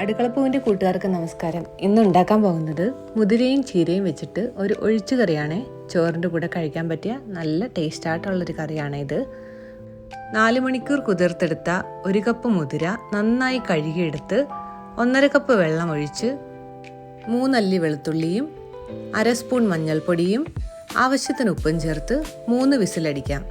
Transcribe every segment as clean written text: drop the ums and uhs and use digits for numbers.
അടുക്കളപ്പൂവിൻ്റെ കൂട്ടുകാർക്ക് നമസ്കാരം. ഇന്ന് ഉണ്ടാക്കാൻ പോകുന്നത് മുതിരയും ചീരയും വെച്ചിട്ട് ഒരു ഒഴിച്ചു കറിയാണ്. ചോറിൻ്റെ കൂടെ കഴിക്കാൻ പറ്റിയ നല്ല ടേസ്റ്റായിട്ടുള്ളൊരു കറിയാണ് ഇത്. 4 മണിക്കൂർ കുതിർത്തെടുത്ത 1 കപ്പ് മുതിര നന്നായി കഴുകിയെടുത്ത് 1.5 കപ്പ് വെള്ളം ഒഴിച്ച് 3 അല്ലി വെളുത്തുള്ളിയും 1/2 സ്പൂൺ മഞ്ഞൾപ്പൊടിയും ആവശ്യത്തിന് ഉപ്പും ചേർത്ത് 3 വിസിലടിക്കാം.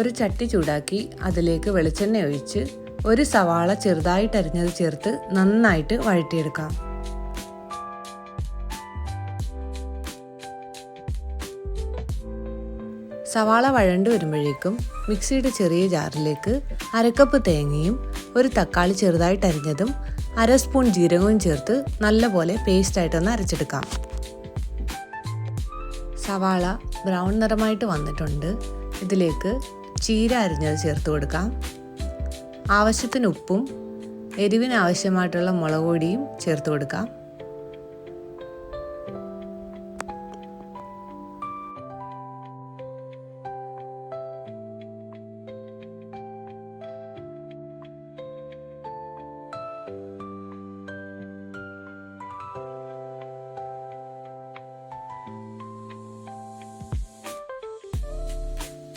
ഒരു ചട്ടി ചൂടാക്കി അതിലേക്ക് വെളിച്ചെണ്ണ ഒഴിച്ച് 1 സവാള ചെറുതായിട്ട് അരിഞ്ഞത് ചേർത്ത് നന്നായിട്ട് വഴറ്റിയെടുക്കാം. സവാള വഴണ്ട് വരുമ്പോഴേക്കും മിക്സിയുടെ ചെറിയ ജാറിലേക്ക് 1/2 കപ്പ് തേങ്ങയും 1 തക്കാളി ചെറുതായിട്ട് അരിഞ്ഞതും 1/2 സ്പൂൺ ജീരകവും ചേർത്ത് നല്ലപോലെ പേസ്റ്റായിട്ടൊന്ന് അരച്ചെടുക്കാം. സവാള ബ്രൗൺ നിറമായിട്ട് വന്നിട്ടുണ്ട്. ഇതിലേക്ക് ചീര അരിഞ്ഞത് ചേർത്ത് കൊടുക്കാം. ആവശ്യത്തിന് ഉപ്പും എരിവിന് ആവശ്യമായിട്ടുള്ള മുളക് പൊടിയും ചേർത്ത് കൊടുക്കാം.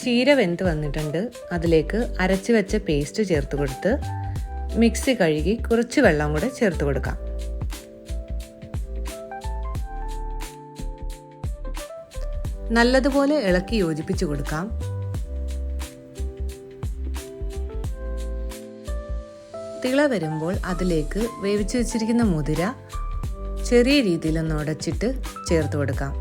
ചീര വെന്ത് വന്നിട്ടുണ്ട്. അതിലേക്ക് അരച്ച് വെച്ച പേസ്റ്റ് ചേർത്ത് കൊടുത്ത് മിക്സി കഴുകി കുറച്ച് വെള്ളം കൂടെ ചേർത്ത് കൊടുക്കാം. നല്ലതുപോലെ ഇളക്കി യോജിപ്പിച്ച് കൊടുക്കാം. തിള വരുമ്പോൾ അതിലേക്ക് വേവിച്ച് വെച്ചിരിക്കുന്ന മുതിര ചെറിയ രീതിയിലൊന്ന് ഉടച്ചിട്ട് ചേർത്ത് കൊടുക്കാം.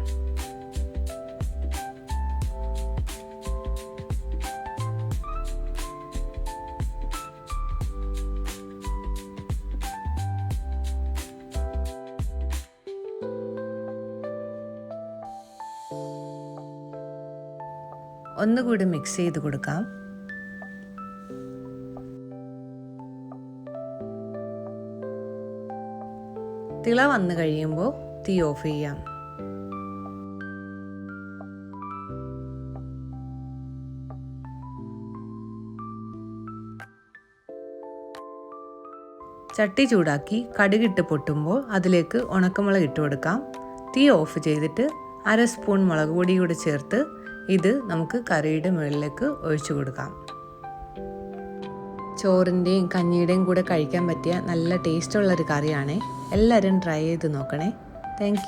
ഒന്നുകൂടി മിക്സ് ചെയ്ത് കൊടുക്കാം. തിള വന്നു കഴിയുമ്പോൾ തീ ഓഫ് ചെയ്യാം. ചട്ടി ചൂടാക്കി കടുകിട്ട് പൊട്ടുമ്പോൾ അതിലേക്ക് ഉണക്കമുളക് ഇട്ട് കൊടുക്കാം. തീ ഓഫ് ചെയ്തിട്ട് 1/2 സ്പൂൺ മുളക് പൊടി കൂടി ചേർത്ത് ഇത് നമുക്ക് കറിയുടെ മുകളിലേക്ക് ഒഴിച്ചു കൊടുക്കാം. ചോറിൻ്റെയും കഞ്ഞിയുടെയും കൂടെ കഴിക്കാൻ പറ്റിയ നല്ല ടേസ്റ്റുള്ളൊരു കറിയാണ്. എല്ലാവരും ട്രൈ ചെയ്ത് നോക്കണേ. താങ്ക്